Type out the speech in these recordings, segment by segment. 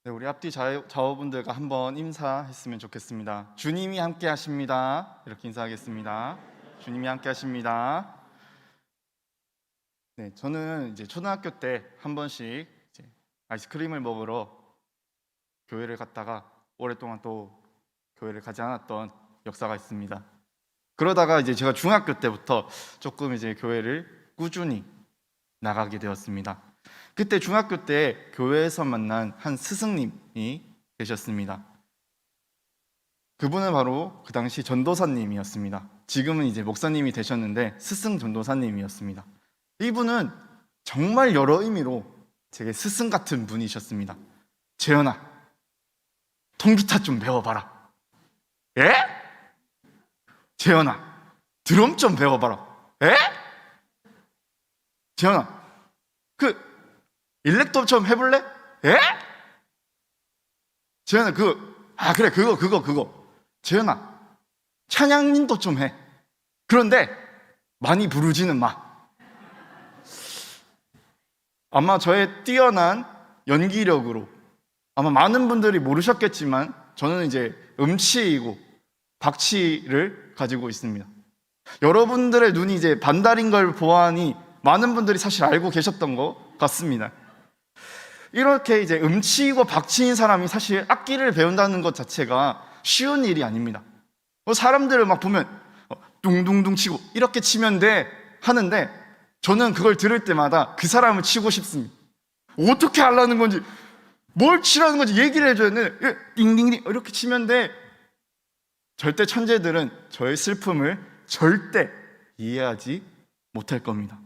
네, 우리 앞뒤 좌우분들과 한번 인사했으면 좋겠습니다. 주님이 함께 하십니다. 이렇게 인사하겠습니다. 주님이 함께 하십니다. 네, 저는 이제 초등학교 때 한 번씩 아이스크림을 먹으러 교회를 갔다가 오랫동안 또 교회를 가지 않았던 역사가 있습니다. 그러다가 이제 제가 중학교 때부터 조금 이제 교회를 꾸준히 나가게 되었습니다. 그때 중학교 때 교회에서 만난 한 스승님이 계셨습니다. 그분은 바로 그 당시 전도사님이었습니다. 지금은 이제 목사님이 되셨는데 스승 전도사님이었습니다. 이분은 정말 여러 의미로 제게 스승 같은 분이셨습니다. 재현아, 통기타 좀 배워봐라. 예? 재현아, 드럼 좀 배워봐라. 예? 재현아, 일렉도 좀 해볼래? 예? 재현아, 그래, 그거. 재현아, 찬양인도 좀 해. 그런데 많이 부르지는 마. 아마 저의 뛰어난 연기력으로 아마 많은 분들이 모르셨겠지만 저는 이제 음치이고 박치를 가지고 있습니다. 여러분들의 눈이 이제 반달인 걸 보아하니 많은 분들이 사실 알고 계셨던 것 같습니다. 이렇게 이제 음치이고 박치인 사람이 사실 악기를 배운다는 것 자체가 쉬운 일이 아닙니다. 사람들을 막 보면 둥둥둥 치고 이렇게 치면 돼 하는데 저는 그걸 들을 때마다 그 사람을 치고 싶습니다. 어떻게 하려는 건지, 뭘 치라는 건지 얘기를 해줘야 되는데 띵띵띵 이렇게 치면 돼. 절대 천재들은 저의 슬픔을 절대 이해하지 못할 겁니다.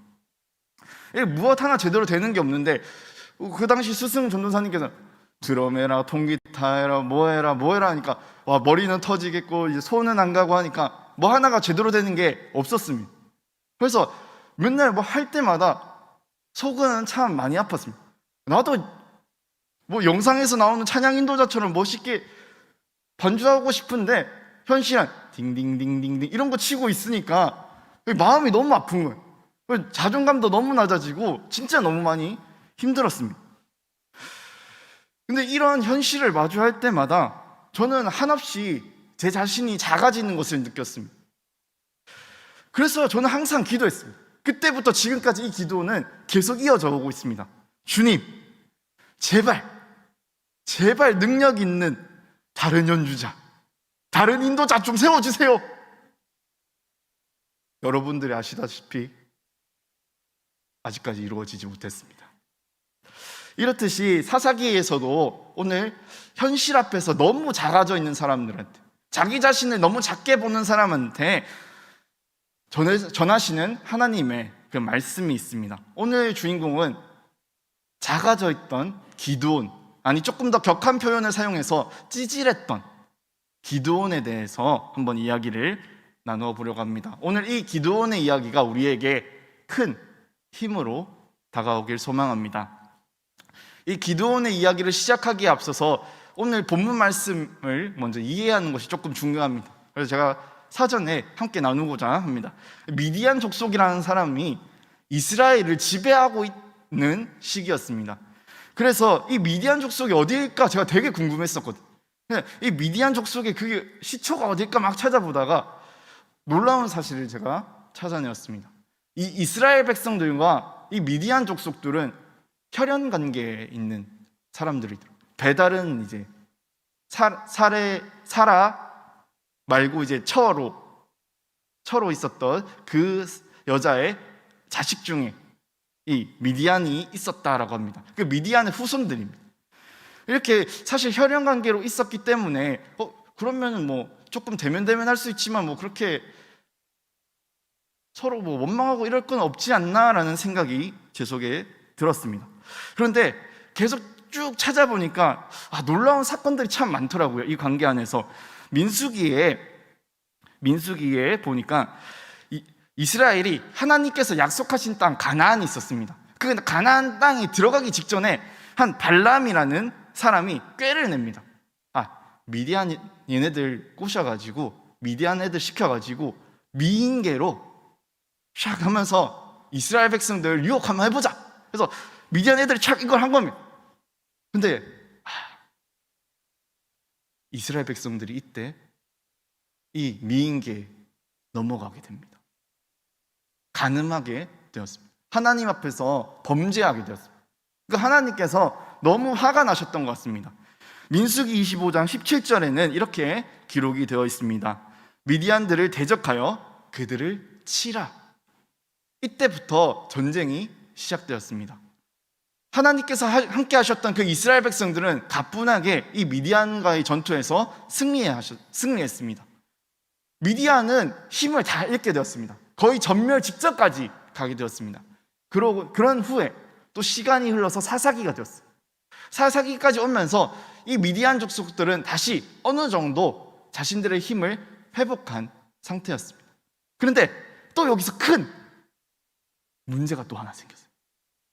무엇 하나 제대로 되는 게 없는데 그 당시 스승 전도사님께서 드럼 해라, 통기타 해라, 뭐 해라 하니까 와, 머리는 터지겠고 이제 손은 안 가고 하니까 뭐 하나가 제대로 되는 게 없었습니다. 그래서 맨날 뭐 할 때마다 속은 참 많이 아팠습니다. 나도 뭐 영상에서 나오는 찬양 인도자처럼 멋있게 반주하고 싶은데 현실은 딩딩딩딩딩 이런 거 치고 있으니까 마음이 너무 아픈 거예요. 자존감도 너무 낮아지고 진짜 너무 많이 힘들었습니다. 근데 이런 현실을 마주할 때마다 저는 한없이 제 자신이 작아지는 것을 느꼈습니다. 그래서 저는 항상 기도했습니다. 그때부터 지금까지 이 기도는 계속 이어져 오고 있습니다. 주님, 제발 능력 있는 다른 연주자, 다른 인도자 좀 세워주세요. 여러분들이 아시다시피 아직까지 이루어지지 못했습니다. 이렇듯이 사사기에서도 오늘 현실 앞에서 너무 작아져 있는 사람들한테, 자기 자신을 너무 작게 보는 사람한테 전하시는 하나님의 그 말씀이 있습니다. 오늘 주인공은 작아져 있던 기드온, 아니 조금 더 격한 표현을 사용해서 찌질했던 기드온에 대해서 한번 이야기를 나누어 보려고 합니다. 오늘 이 기드온의 이야기가 우리에게 큰 힘으로 다가오길 소망합니다. 이 기드온의 이야기를 시작하기에 앞서서 오늘 본문 말씀을 먼저 이해하는 것이 조금 중요합니다. 그래서 제가 사전에 함께 나누고자 합니다. 미디안 족속이라는 사람이 이스라엘을 지배하고 있는 시기였습니다. 그래서 이 미디안 족속이 어디일까 제가 되게 궁금했었거든요. 이 미디안 족속의 그 시초가 어딜까 막 찾아보다가 놀라운 사실을 제가 찾아내었습니다. 이 이스라엘 백성들과 이 미디안 족속들은 혈연 관계에 있는 사람들이더라고요. 배달은 이제 사라 말고 이제 처로 있었던 그 여자의 자식 중에 이 미디안이 있었다라고 합니다. 그 미디안의 후손들입니다. 이렇게 사실 혈연 관계로 있었기 때문에 그러면 뭐 조금 대면할 수 있지만 뭐 그렇게 서로 뭐 원망하고 이럴 건 없지 않나라는 생각이 제 속에 들었습니다. 그런데 계속 쭉 찾아보니까 놀라운 사건들이 참 많더라고요. 이 관계 안에서 민수기에 보니까 이스라엘이 하나님께서 약속하신 땅 가나안이 있었습니다. 그 가나안 땅에 들어가기 직전에 한 발람이라는 사람이 꾀를 냅니다. 미디안 얘네들 꼬셔가지고 미디안 애들 시켜가지고 미인계로 샥 하면서 이스라엘 백성들 유혹 한번 해보자. 그래서 미디안 애들이 착 이걸 한 겁니다. 근데 이스라엘 백성들이 이때 이 미인계에 넘어가게 됩니다. 간음하게 되었습니다. 하나님 앞에서 범죄하게 되었습니다. 그러니까 하나님께서 너무 화가 나셨던 것 같습니다. 민수기 25장 17절에는 이렇게 기록이 되어 있습니다. 미디안들을 대적하여 그들을 치라. 이때부터 전쟁이 시작되었습니다. 하나님께서 함께 하셨던 그 이스라엘 백성들은 가뿐하게 이 미디안과의 전투에서 승리했습니다. 미디안은 힘을 다 잃게 되었습니다. 거의 전멸 직전까지 가게 되었습니다. 그런 후에 또 시간이 흘러서 사사기가 되었어요. 사사기까지 오면서 이 미디안 족속들은 다시 어느 정도 자신들의 힘을 회복한 상태였습니다. 그런데 또 여기서 큰 문제가 또 하나 생겼어요.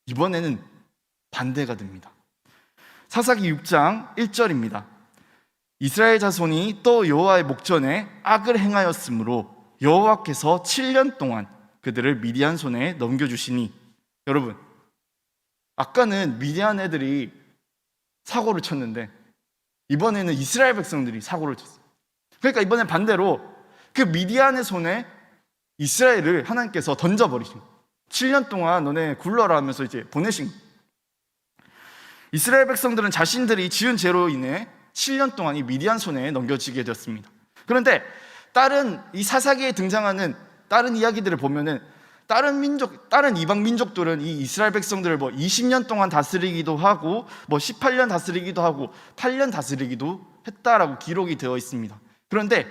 이번에는 반대가 됩니다. 사사기 6장 1절입니다. 이스라엘 자손이 또 여호와의 목전에 악을 행하였으므로 여호와께서 7년 동안 그들을 미디안 손에 넘겨주시니. 여러분, 아까는 미디안 애들이 사고를 쳤는데 이번에는 이스라엘 백성들이 사고를 쳤어요. 그러니까 이번엔 반대로 그 미디안의 손에 이스라엘을 하나님께서 던져버리신 거예요. 7년 동안 너네 굴러라 하면서 이제 보내신 거예요. 이스라엘 백성들은 자신들이 지은 죄로 인해 7년 동안 이 미디안 손에 넘겨지게 되었습니다. 그런데 다른 이 사사기에 등장하는 다른 이야기들을 보면은 다른 이방 민족들은 이 이스라엘 백성들을 뭐 20년 동안 다스리기도 하고 뭐 18년 다스리기도 하고 8년 다스리기도 했다라고 기록이 되어 있습니다. 그런데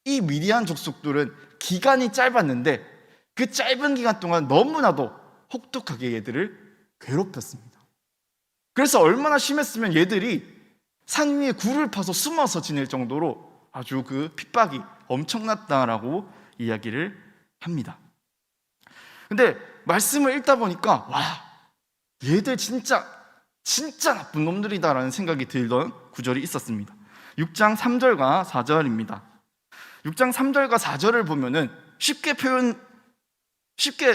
이 미디안 족속들은 기간이 짧았는데 그 짧은 기간 동안 너무나도 혹독하게 얘들을 괴롭혔습니다. 그래서 얼마나 심했으면 얘들이 산 위에 굴을 파서 숨어서 지낼 정도로 아주 그 핍박이 엄청났다라고 이야기를 합니다. 근데 말씀을 읽다 보니까 와, 얘들 진짜 나쁜 놈들이다라는 생각이 들던 구절이 있었습니다. 6장 3절과 4절입니다. 6장 3절과 4절을 보면은 쉽게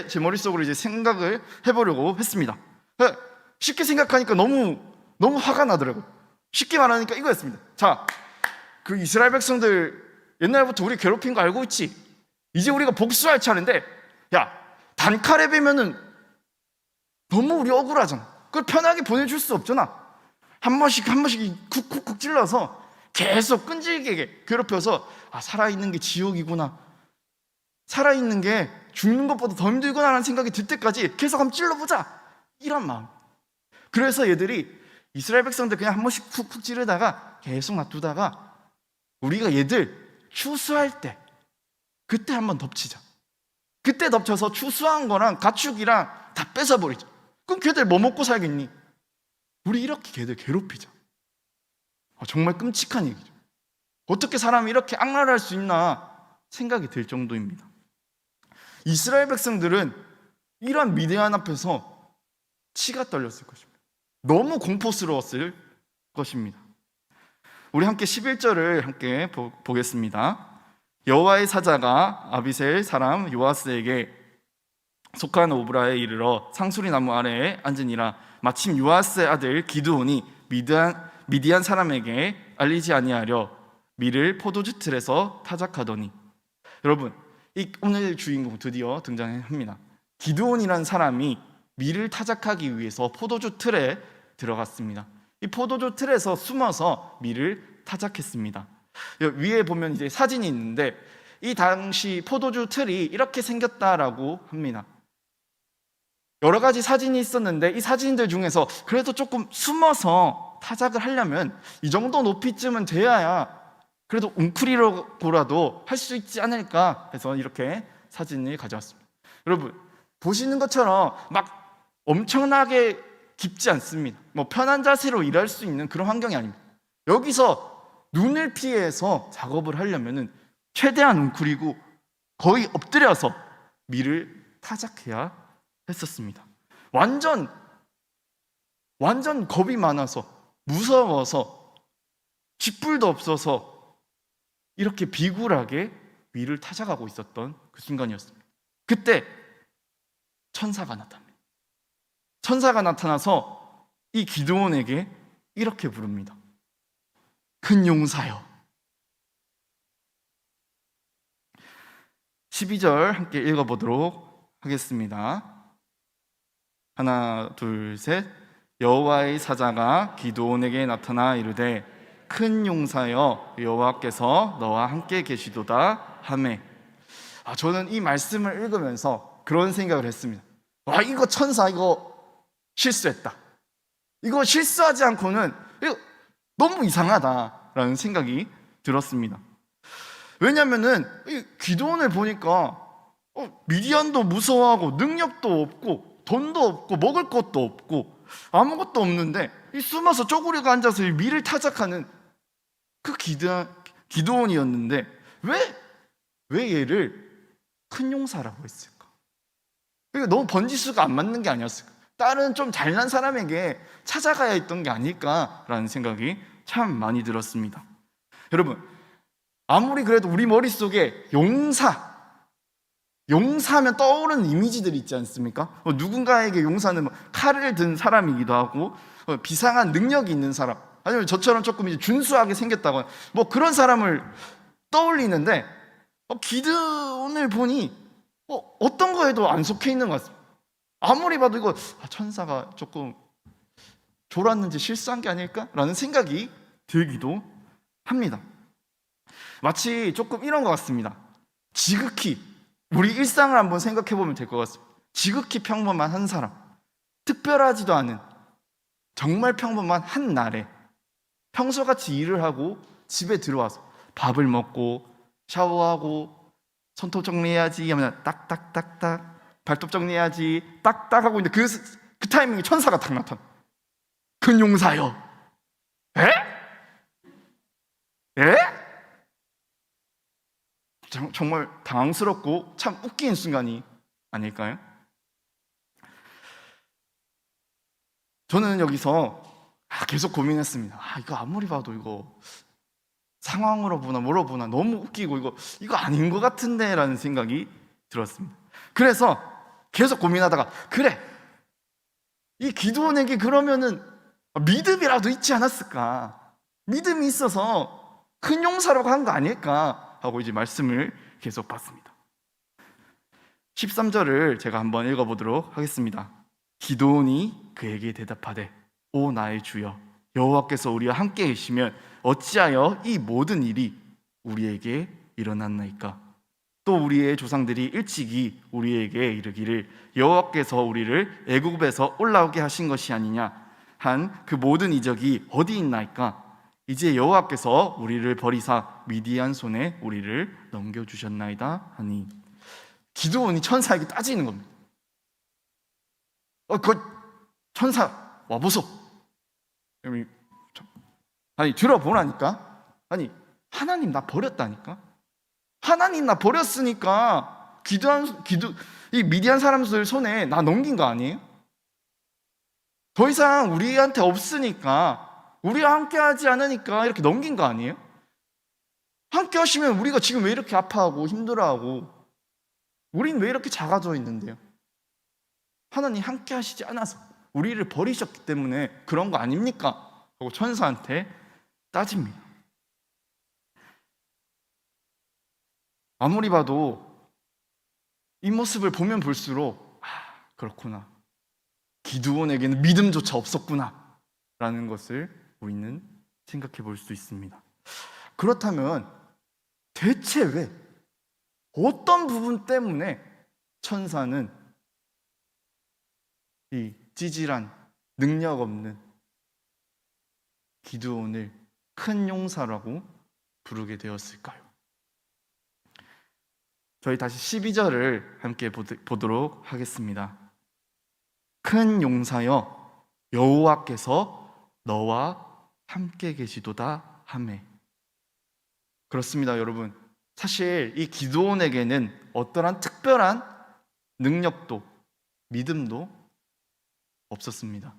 제 머릿속으로 이제 생각을 해보려고 했습니다. 쉽게 생각하니까 너무 화가 나더라고요. 쉽게 말하니까 이거였습니다. 자, 그 이스라엘 백성들 옛날부터 우리 괴롭힌 거 알고 있지? 이제 우리가 복수할 차례인데, 야, 단칼에 베면은 너무 우리 억울하잖아. 그걸 편하게 보내줄 수 없잖아. 한 번씩 쿡쿡쿡 찔러서 계속 끈질기게 괴롭혀서 살아있는 게 지옥이구나, 살아있는 게 죽는 것보다 더 힘들구나라는 생각이 들 때까지 계속 한번 찔러보자, 이런 마음. 그래서 얘들이 이스라엘 백성들 그냥 한 번씩 쿡쿡 찌르다가 계속 놔두다가 우리가 얘들 추수할 때 그때 한번 덮치자. 그때 덮쳐서 추수한 거랑 가축이랑 다 뺏어버리자. 그럼 걔들 뭐 먹고 살겠니? 우리 이렇게 걔들 괴롭히자. 정말 끔찍한 얘기죠. 어떻게 사람이 이렇게 악랄할 수 있나 생각이 들 정도입니다. 이스라엘 백성들은 이러한 미디안 앞에서 치가 떨렸을 것입니다. 너무 공포스러웠을 것입니다. 우리 함께 11절을 함께 보겠습니다. 여호와의 사자가 아비셀 사람 요아스에게 속한 오브라에 이르러 상수리 나무 아래에 앉으니라. 마침 요아스의 아들 기드온이 미디안 사람에게 알리지 아니하려 밀을 포도주 틀에서 타작하더니. 여러분, 오늘 주인공 드디어 등장합니다. 기드온이라는 사람이 밀을 타작하기 위해서 포도주 틀에 들어갔습니다. 이 포도주 틀에서 숨어서 밀을 타작했습니다. 위에 보면 이제 사진이 있는데 이 당시 포도주 틀이 이렇게 생겼다라고 합니다. 여러 가지 사진이 있었는데 이 사진들 중에서 그래도 조금 숨어서 타작을 하려면 이 정도 높이쯤은 돼야 그래도 웅크리고라도 할 수 있지 않을까 해서 이렇게 사진을 가져왔습니다. 여러분, 보시는 것처럼 막 엄청나게 깊지 않습니다. 뭐 편한 자세로 일할 수 있는 그런 환경이 아닙니다. 여기서 눈을 피해서 작업을 하려면 최대한 웅크리고 거의 엎드려서 밀을 타작해야 했었습니다. 완전 겁이 많아서 무서워서 쥐뿔도 없어서 이렇게 비굴하게 밀을 타작하고 있었던 그 순간이었습니다. 그때 천사가 나타납니다. 천사가 나타나서 이 기드온에게 이렇게 부릅니다. 큰 용사여. 12절 함께 읽어보도록 하겠습니다. 하나, 둘, 셋. 여호와의 사자가 기드온에게 나타나 이르되 큰 용사여 여호와께서 너와 함께 계시도다 하매. 저는 이 말씀을 읽으면서 그런 생각을 했습니다. 이거 천사 이거 실수했다. 이거 실수하지 않고는 이거 너무 이상하다라는 생각이 들었습니다. 왜냐면은 기드온을 보니까 미디안도 무서워하고 능력도 없고 돈도 없고 먹을 것도 없고 아무것도 없는데 숨어서 쪼그리고 앉아서 미를 타작하는 그 기드온이었는데 왜 얘를 큰 용사라고 했을까? 이거 너무 번지수가 안 맞는 게 아니었을까? 다른 좀 잘난 사람에게 찾아가야 했던 게 아닐까라는 생각이 참 많이 들었습니다. 여러분, 아무리 그래도 우리 머릿속에 용사하면 떠오르는 이미지들이 있지 않습니까? 누군가에게 용사는 칼을 든 사람이기도 하고 비상한 능력이 있는 사람, 아니면 저처럼 조금 이제 준수하게 생겼다거나 그런 사람을 떠올리는데 기드온을 보니 어떤 거에도 안 속해 있는 것 같습니다. 아무리 봐도 이거 천사가 조금 졸았는지 실수한 게 아닐까라는 생각이 들기도 합니다. 마치 조금 이런 것 같습니다. 지극히 우리 일상을 한번 생각해 보면 될 것 같습니다. 지극히 평범한 한 사람, 특별하지도 않은 정말 평범한 한 날에 평소같이 일을 하고 집에 들어와서 밥을 먹고 샤워하고 손톱 정리해야지 하면 딱딱딱딱, 발톱 정리해야지 딱딱 하고 있는데 그 타이밍에 천사가 딱 나타나. 큰 용사여. 에? 에? 정말 당황스럽고 참 웃긴 순간이 아닐까요? 저는 여기서 계속 고민했습니다. 이거 아무리 봐도 이거 상황으로 보나 뭐로 보나 너무 웃기고 이거 아닌 것 같은데 라는 생각이 들었습니다. 그래서 계속 고민하다가 그래, 이 기드온에게 그러면은 믿음이라도 있지 않았을까? 믿음이 있어서 큰 용사라고 한 거 아닐까? 하고 이제 말씀을 계속 봤습니다. 13절을 제가 한번 읽어보도록 하겠습니다. 기드온이 그에게 대답하되 오 나의 주여 여호와께서 우리와 함께 계시면 어찌하여 이 모든 일이 우리에게 일어났나이까? 또 우리의 조상들이 일찍이 우리에게 이르기를 여호와께서 우리를 애굽에서 올라오게 하신 것이 아니냐 한 그 모든 이적이 어디 있나이까? 이제 여호와께서 우리를 버리사 미디안 손에 우리를 넘겨주셨나이다 하니. 기드온이 천사에게 따지는 겁니다. 그 천사 와보소. 아니 들어보라니까. 아니 하나님 나 버렸다니까. 하나님 나 버렸으니까 이 미디안 사람들 손에 나 넘긴 거 아니에요? 더 이상 우리한테 없으니까, 우리와 함께 하지 않으니까 이렇게 넘긴 거 아니에요? 함께 하시면 우리가 지금 왜 이렇게 아파하고 힘들어하고 우린 왜 이렇게 작아져 있는데요? 하나님 함께 하시지 않아서 우리를 버리셨기 때문에 그런 거 아닙니까? 하고 천사한테 따집니다. 아무리 봐도 이 모습을 보면 볼수록 그렇구나, 기드온에게는 믿음조차 없었구나 라는 것을 우리는 생각해 볼 수 있습니다. 그렇다면 대체 왜, 어떤 부분 때문에 천사는 이 찌질한 능력 없는 기드온을 큰 용사라고 부르게 되었을까요? 저희 다시 12절을 함께 보도록 하겠습니다. 큰 용사여 여호와께서 너와 함께 계시도다 하매. 그렇습니다, 여러분. 사실 이 기드온에게는 어떠한 특별한 능력도 믿음도 없었습니다.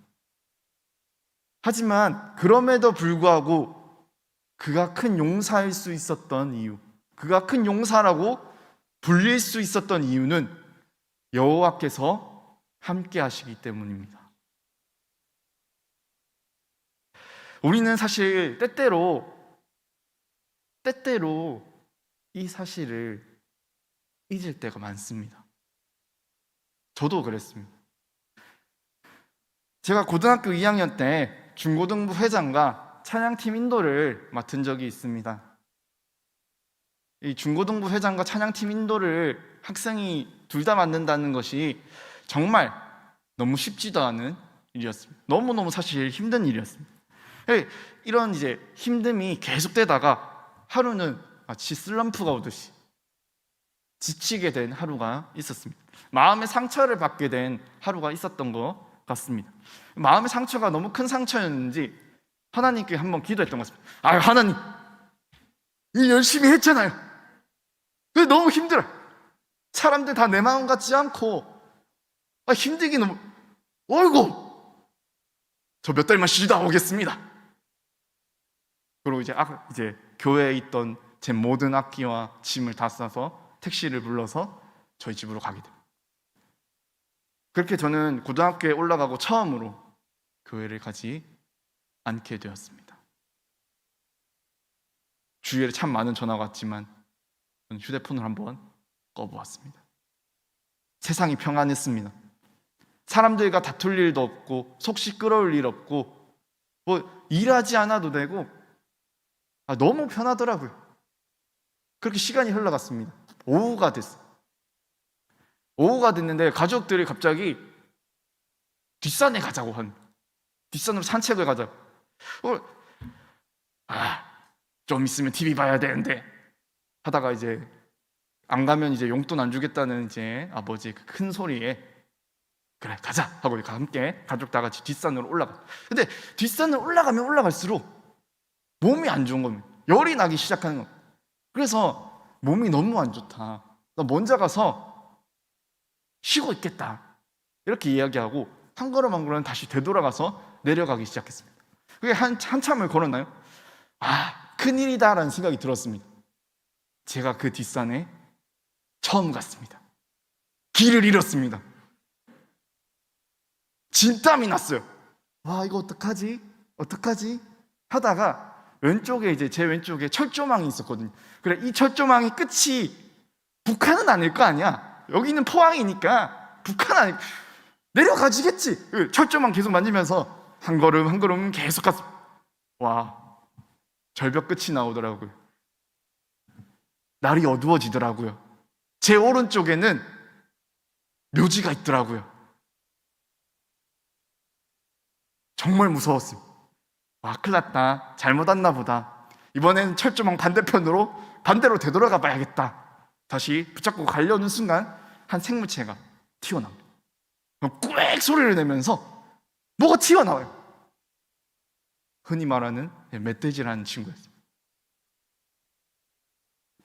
하지만 그럼에도 불구하고 그가 큰 용사일 수 있었던 이유, 그가 큰 용사라고 불릴 수 있었던 이유는 여호와께서 함께 하시기 때문입니다. 우리는 사실 때때로 때때로 이 사실을 잊을 때가 많습니다. 저도 그랬습니다. 제가 고등학교 2학년 때 중고등부 회장과 찬양팀 인도를 맡은 적이 있습니다. 이 중고등부 회장과 찬양팀 인도를 학생이 둘 다 맡는다는 것이 정말 너무 쉽지도 않은 일이었습니다. 너무너무 사실 힘든 일이었습니다. 이런 이제 힘듦이 계속되다가 하루는 마치 슬럼프가 오듯이 지치게 된 하루가 있었습니다. 마음의 상처를 받게 된 하루가 있었던 것 같습니다. 마음의 상처가 너무 큰 상처였는지 하나님께 한번 기도했던 것 같습니다. 하나님, 일 열심히 했잖아요. 근데 너무 힘들어요. 사람들 다 내 마음 같지 않고 힘들기 너무, 어이구, 저 몇 달만 쉬다 오겠습니다. 그리고 이제 교회에 있던 제 모든 악기와 짐을 다 싸서 택시를 불러서 저희 집으로 가게 됩니다. 그렇게 저는 고등학교에 올라가고 처음으로 교회를 가지 않게 되었습니다. 주위에 참 많은 전화가 왔지만 저는 휴대폰을 한번 꺼보았습니다. 세상이 평안했습니다. 사람들과 다툴 일도 없고 속 시끄러울 일 없고 뭐 일하지 않아도 되고 너무 편하더라고요. 그렇게 시간이 흘러갔습니다. 오후가 됐어요. 오후가 됐는데 가족들이 갑자기 뒷산에 가자고 합니다. 뒷산으로 산책을 가자고. 좀 있으면 TV 봐야 되는데 하다가 이제 안 가면 이제 용돈 안 주겠다는 이제 아버지의 그 큰 소리에 그래 가자 하고 함께 가족 다 같이 뒷산으로 올라가. 근데 뒷산을 올라가면 올라갈수록 몸이 안 좋은 겁니다. 열이 나기 시작하는 겁니다. 그래서 몸이 너무 안 좋다. 나 먼저 가서 쉬고 있겠다. 이렇게 이야기하고 한 걸음 한 걸음 다시 되돌아가서 내려가기 시작했습니다. 그게 한참을 걸었나요? 큰일이다라는 생각이 들었습니다. 제가 그 뒷산에 처음 갔습니다. 길을 잃었습니다. 진땀이 났어요. 이거 어떡하지? 하다가 제 왼쪽에 철조망이 있었거든요. 그래, 이 철조망이 끝이 북한은 아닐 거 아니야. 여기는 포항이니까 북한 아닐, 내려가지겠지. 철조망 계속 만지면서 한 걸음 한 걸음 계속 갔어. 절벽 끝이 나오더라고요. 날이 어두워지더라고요. 제 오른쪽에는 묘지가 있더라고요. 정말 무서웠어요. 큰일 났다. 잘못 왔나 보다. 이번엔 철조망 반대로 되돌아가 봐야겠다. 다시 붙잡고 가려는 순간 한 생물체가 튀어나옵니다. 꽥 소리를 내면서 뭐가 튀어나와요. 흔히 말하는 멧돼지라는 친구였어요.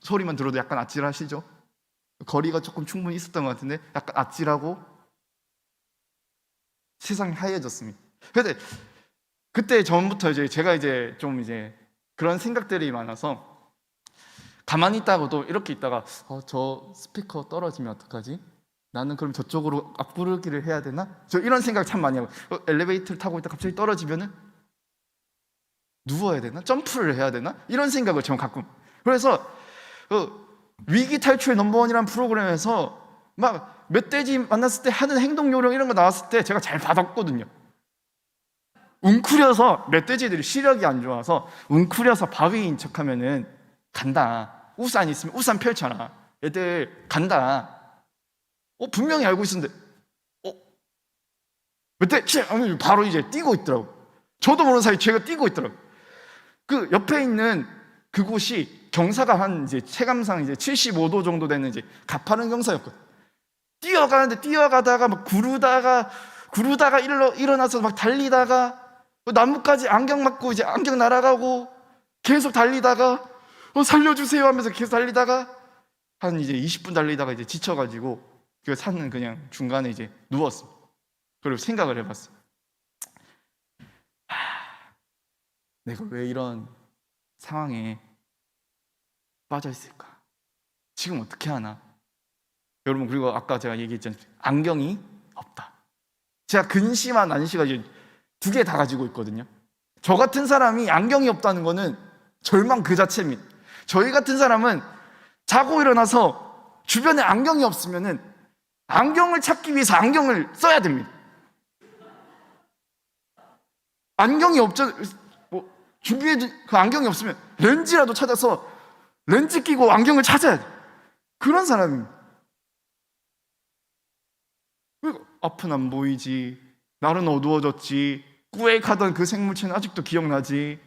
소리만 들어도 약간 아찔하시죠? 거리가 조금 충분히 있었던 것 같은데 약간 아찔하고 세상이 하얘졌습니다. 근데 그때 전부터 제가 좀 그런 생각들이 많아서 가만히 있다가도 이렇게 있다가 저 스피커 떨어지면 어떡하지? 나는 그럼 저쪽으로 앞구르기를 해야 되나? 저 이런 생각 참 많이 하고 엘리베이터를 타고 있다 갑자기 떨어지면은 누워야 되나? 점프를 해야 되나? 이런 생각을 저는 가끔. 그래서 위기 탈출 넘버원이라는 프로그램에서 막 멧돼지 만났을 때 하는 행동 요령 이런 거 나왔을 때 제가 잘 받았거든요. 웅크려서 멧돼지들이 시력이 안 좋아서 웅크려서 바위인 척하면은 간다. 우산 있으면 우산 펼쳐라. 애들 간다. 분명히 알고 있었는데 멧돼지 하면 바로 뛰고 있더라고. 저도 모르는 사이 제가 뛰고 있더라고. 그 옆에 있는 그곳이 경사가 한 체감상 75도 정도 되는 가파른 경사였거든. 뛰어가다가 막 구르다가 일어나서 막 달리다가 나뭇가지 안경 맞고 안경 날아가고 계속 달리다가 살려주세요 하면서 계속 달리다가 한 20분 달리다가 지쳐가지고 그 산은 그냥 중간에 누웠어. 그리고 생각을 해봤어. 내가 왜 이런 상황에 빠져 있을까? 지금 어떻게 하나? 여러분, 그리고 아까 제가 얘기했잖아요. 안경이 없다. 제가 근시와 난시가 2개 다 가지고 있거든요. 저 같은 사람이 안경이 없다는 거는 절망 그 자체입니다. 저희 같은 사람은 자고 일어나서 주변에 안경이 없으면은 안경을 찾기 위해서 안경을 써야 됩니다. 안경이 없죠. 뭐 준비해둔 그 안경이 없으면 렌즈라도 찾아서 렌즈 끼고 안경을 찾아야 돼. 그런 사람입니다. 앞은 안 보이지, 날은 어두워졌지, 꾸액하던 그 생물체는 아직도 기억나지.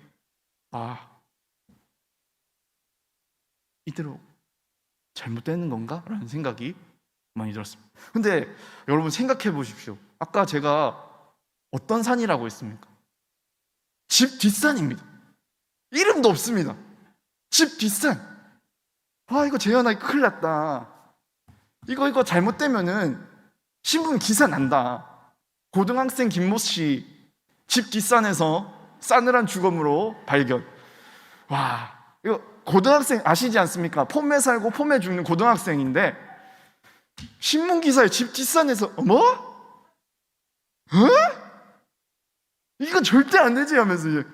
이대로 잘못되는 건가? 라는 생각이 많이 들었습니다. 근데 여러분 생각해 보십시오. 아까 제가 어떤 산이라고 했습니까? 집 뒷산입니다. 이름도 없습니다. 집 뒷산. 이거 재현아 큰일 났다. 이거 잘못되면은 신문 기사 난다. 고등학생 김모 씨 집 뒷산에서 싸늘한 주검으로 발견. 이거 고등학생 아시지 않습니까? 폼에 살고 폼에 죽는 고등학생인데 신문 기사에 집 뒷산에서 이건 절대 안 되지 하면서 이제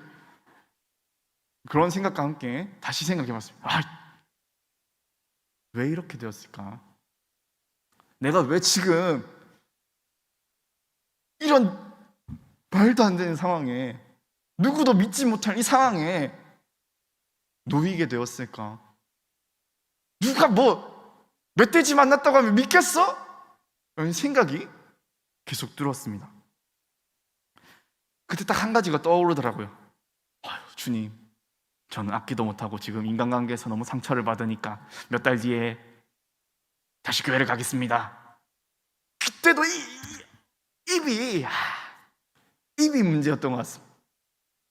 그런 생각과 함께 다시 생각해 봤습니다. 왜 이렇게 되었을까? 내가 왜 지금 이런 말도 안 되는 상황에, 누구도 믿지 못할 이 상황에 놓이게 되었을까? 누가 멧돼지 만났다고 하면 믿겠어? 이런 생각이 계속 들었습니다. 그때 딱 한 가지가 떠오르더라고요. 주님, 저는 악기도 못하고 지금 인간관계에서 너무 상처를 받으니까 몇 달 뒤에 다시 교회를 가겠습니다. 그때도 입이 문제였던 것 같습니다.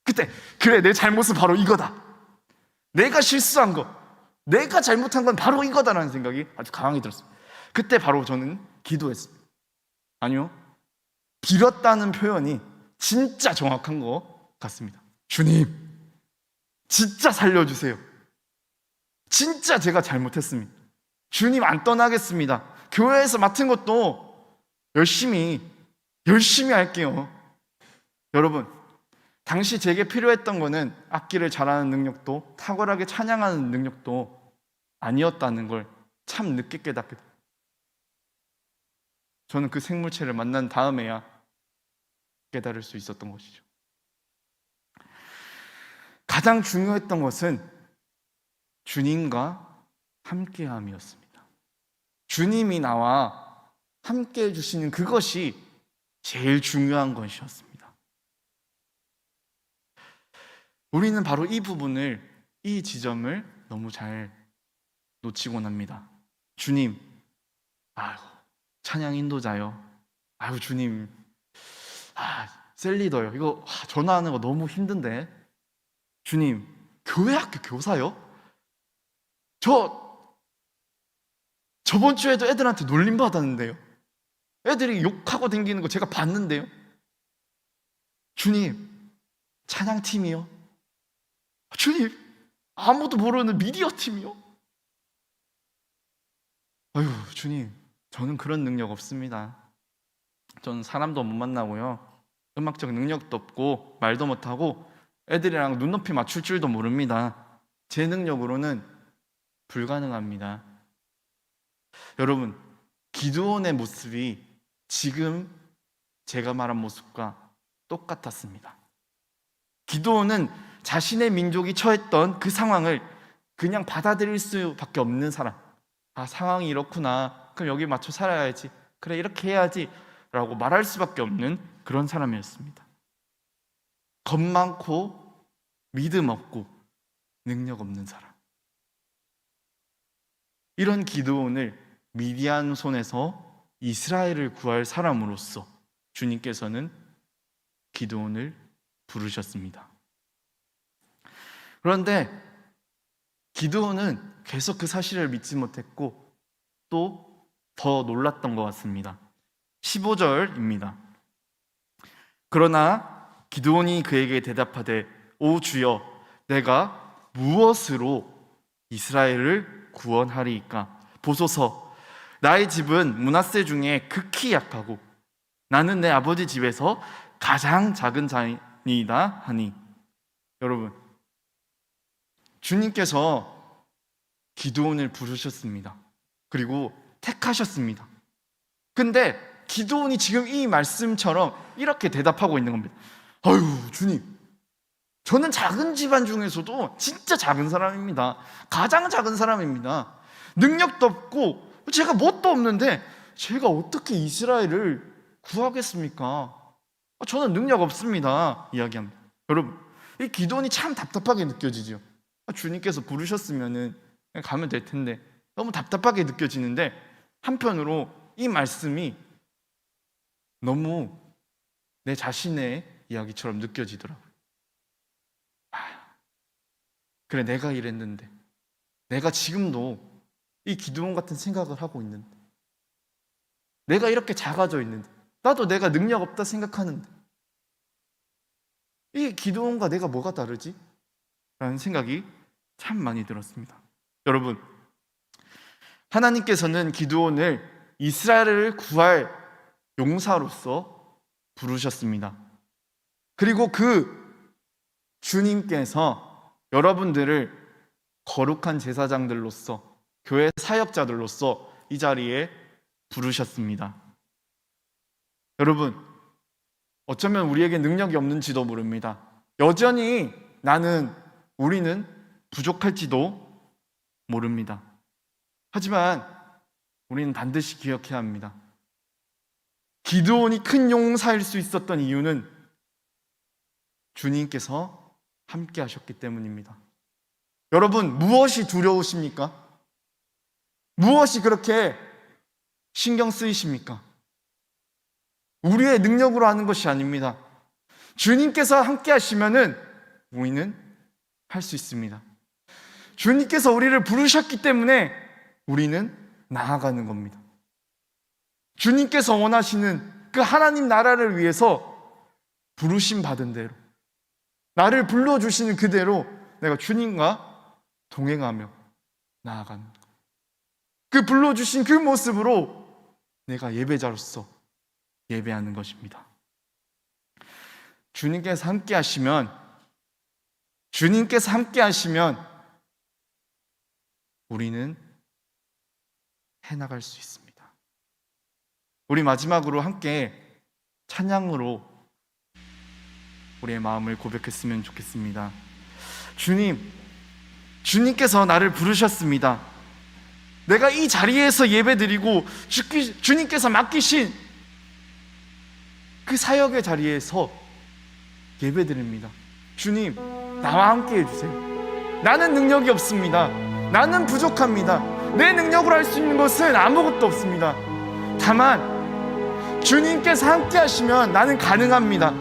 그때 그래, 내 잘못은 바로 이거다. 내가 실수한 거, 내가 잘못한 건 바로 이거다라는 생각이 아주 강하게 들었습니다. 그때 바로 저는 기도했습니다. 아니요, 빌었다는 표현이 진짜 정확한 것 같습니다. 주님, 진짜 살려주세요. 진짜 제가 잘못했습니다. 주님, 안 떠나겠습니다. 교회에서 맡은 것도 열심히 할게요. 여러분, 당시 제게 필요했던 거는 악기를 잘하는 능력도 탁월하게 찬양하는 능력도 아니었다는 걸 참 늦게 깨닫게 됩니다. 저는 그 생물체를 만난 다음에야 깨달을 수 있었던 것이죠. 가장 중요했던 것은 주님과 함께함이었습니다. 주님이 나와 함께해 주시는 그것이 제일 중요한 것이었습니다. 우리는 바로 이 부분을, 이 지점을 너무 잘 놓치곤 합니다. 주님, 찬양 인도자요. 주님, 셀리더요. 이거 전화하는 거 너무 힘든데. 주님, 교회 학교 교사요? 저번 주에도 애들한테 놀림 받았는데요. 애들이 욕하고 다니는 거 제가 봤는데요. 주님, 찬양팀이요? 주님, 아무도 모르는 미디어 팀이요? 주님, 저는 그런 능력 없습니다. 저는 사람도 못 만나고요, 음악적 능력도 없고 말도 못하고 애들이랑 눈높이 맞출 줄도 모릅니다. 제 능력으로는 불가능합니다. 여러분, 기드온의 모습이 지금 제가 말한 모습과 똑같았습니다. 기드온은 자신의 민족이 처했던 그 상황을 그냥 받아들일 수밖에 없는 사람. 상황이 이렇구나, 그럼 여기 맞춰 살아야지, 그래 이렇게 해야지 라고 말할 수밖에 없는 그런 사람이었습니다. 겁 많고 믿음 없고 능력 없는 사람. 이런 기드온을 미디안 손에서 이스라엘을 구할 사람으로서 주님께서는 기드온을 부르셨습니다. 그런데 기드온은 계속 그 사실을 믿지 못했고 또 더 놀랐던 것 같습니다. 15절입니다. 그러나 기드온이 그에게 대답하되, 오 주여, 내가 무엇으로 이스라엘을 구원하리이까? 보소서, 나의 집은 므낫세 중에 극히 약하고 나는 내 아버지 집에서 가장 작은 자이다 하니. 여러분, 주님께서 기드온을 부르셨습니다. 그리고 택하셨습니다. 근데 기드온이 지금 이 말씀처럼 이렇게 대답하고 있는 겁니다. 아유, 주님, 저는 작은 집안 중에서도 진짜 작은 사람입니다. 가장 작은 사람입니다. 능력도 없고 제가 뭣도 없는데 제가 어떻게 이스라엘을 구하겠습니까? 저는 능력 없습니다. 이야기합니다. 여러분, 이 기도원이 참 답답하게 느껴지죠. 주님께서 부르셨으면 가면 될 텐데 너무 답답하게 느껴지는데, 한편으로 이 말씀이 너무 내 자신의 이야기처럼 느껴지더라고요. 그래, 내가 이랬는데, 내가 지금도 이 기드온 같은 생각을 하고 있는데, 내가 이렇게 작아져 있는데, 나도 내가 능력 없다 생각하는데, 이 기드온과 내가 뭐가 다르지? 라는 생각이 참 많이 들었습니다. 여러분, 하나님께서는 기드온을 이스라엘을 구할 용사로서 부르셨습니다. 그리고 그 주님께서 여러분들을 거룩한 제사장들로서, 교회 사역자들로서 이 자리에 부르셨습니다. 여러분, 어쩌면 우리에게 능력이 없는지도 모릅니다. 여전히 우리는 부족할지도 모릅니다. 하지만 우리는 반드시 기억해야 합니다. 기드온이 큰 용사일 수 있었던 이유는 주님께서 함께 하셨기 때문입니다. 여러분, 무엇이 두려우십니까? 무엇이 그렇게 신경 쓰이십니까? 우리의 능력으로 하는 것이 아닙니다. 주님께서 함께 하시면은 우리는 할 수 있습니다. 주님께서 우리를 부르셨기 때문에 우리는 나아가는 겁니다. 주님께서 원하시는 그 하나님 나라를 위해서 부르심 받은 대로, 나를 불러주시는 그대로 내가 주님과 동행하며 나아가는 것. 그 불러주신 그 모습으로 내가 예배자로서 예배하는 것입니다. 주님께서 함께 하시면 우리는 해나갈 수 있습니다. 우리 마지막으로 함께 찬양으로 우리의 마음을 고백했으면 좋겠습니다. 주님께서 나를 부르셨습니다. 내가 이 자리에서 예배드리고 주님께서 맡기신 그 사역의 자리에서 예배드립니다. 주님, 나와 함께 해주세요. 나는 능력이 없습니다. 나는 부족합니다. 내 능력으로 할 수 있는 것은 아무것도 없습니다. 다만 주님께서 함께 하시면 나는 가능합니다.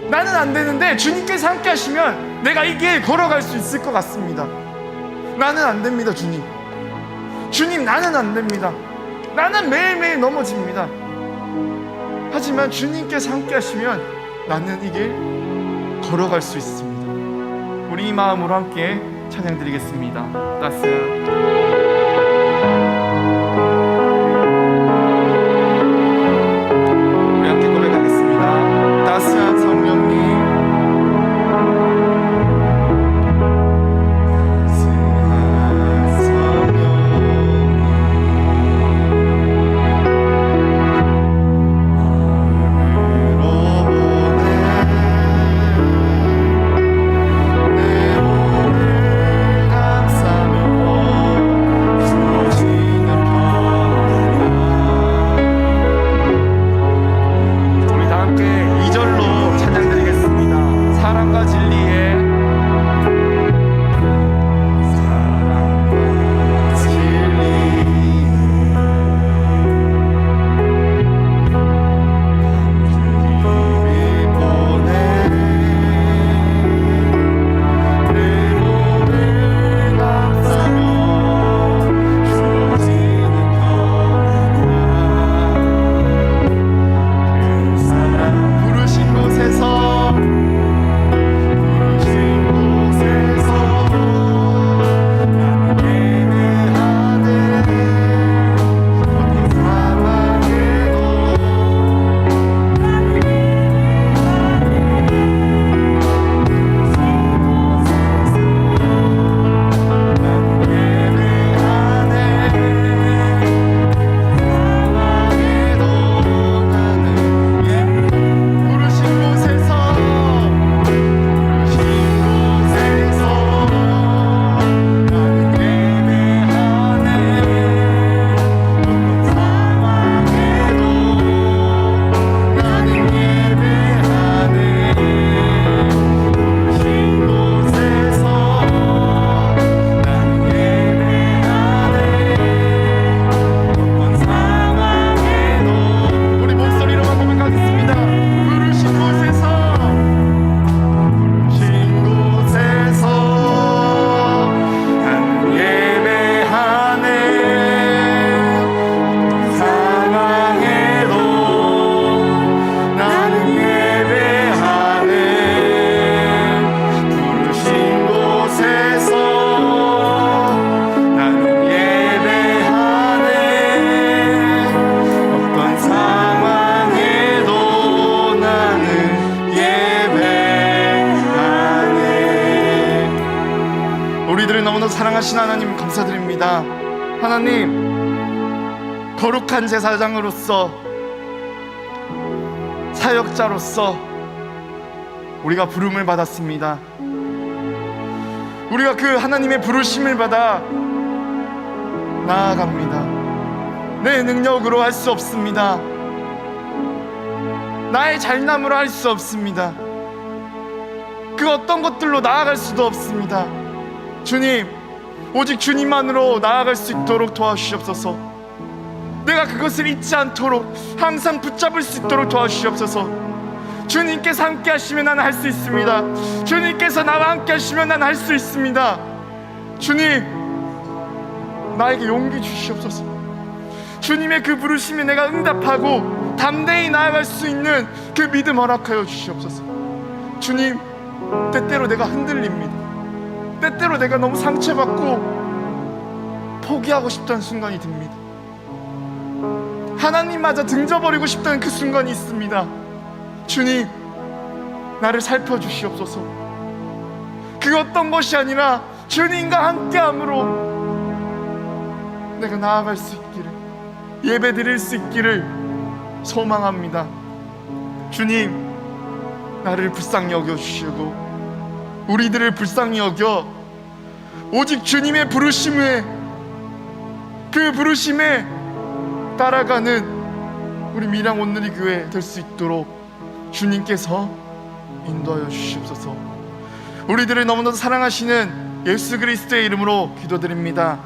나는 안 되는데 주님께서 함께 하시면 내가 이 길 걸어갈 수 있을 것 같습니다. 나는 안 됩니다. 주님, 나는 안 됩니다. 나는 매일매일 넘어집니다. 하지만 주님께서 함께 하시면 나는 이 길 걸어갈 수 있습니다. 우리 이 마음으로 함께 찬양드리겠습니다. 따스한 따스한 성령님, 내 몸을 감싸며 너무나도 사랑하신 하나님 감사드립니다. 하나님, 거룩한 제사장으로서, 사역자로서 우리가 부름을 받았습니다. 우리가 그 하나님의 부르심을 받아 나아갑니다. 내 능력으로 할 수 없습니다. 나의 잘남으로 할 수 없습니다. 그 어떤 것들로 나아갈 수도 없습니다. 주님, 오직 주님만으로 나아갈 수 있도록 도와주시옵소서. 내가 그것을 잊지 않도록 항상 붙잡을 수 있도록 도와주시옵소서. 주님께서 함께 하시면 나는 할 수 있습니다. 주님께서 나와 함께 하시면 나는 할 수 있습니다. 주님, 나에게 용기 주시옵소서. 주님의 그 부르심에 내가 응답하고 담대히 나아갈 수 있는 그 믿음 허락하여 주시옵소서. 주님, 때때로 내가 흔들립니다. 때때로 내가 너무 상처받고 포기하고 싶다는 순간이 듭니다. 하나님마저 등져버리고 싶다는 그 순간이 있습니다. 주님, 나를 살펴주시옵소서. 그 어떤 것이 아니라 주님과 함께함으로 내가 나아갈 수 있기를, 예배 드릴 수 있기를 소망합니다. 주님, 나를 불쌍히 여겨주시고 우리들을 불쌍히 여겨 오직 주님의 부르심에, 그 부르심에 따라가는 우리 밀양 온누리 교회 될 수 있도록 주님께서 인도하여 주시옵소서. 우리들을 너무나도 사랑하시는 예수 그리스도의 이름으로 기도드립니다.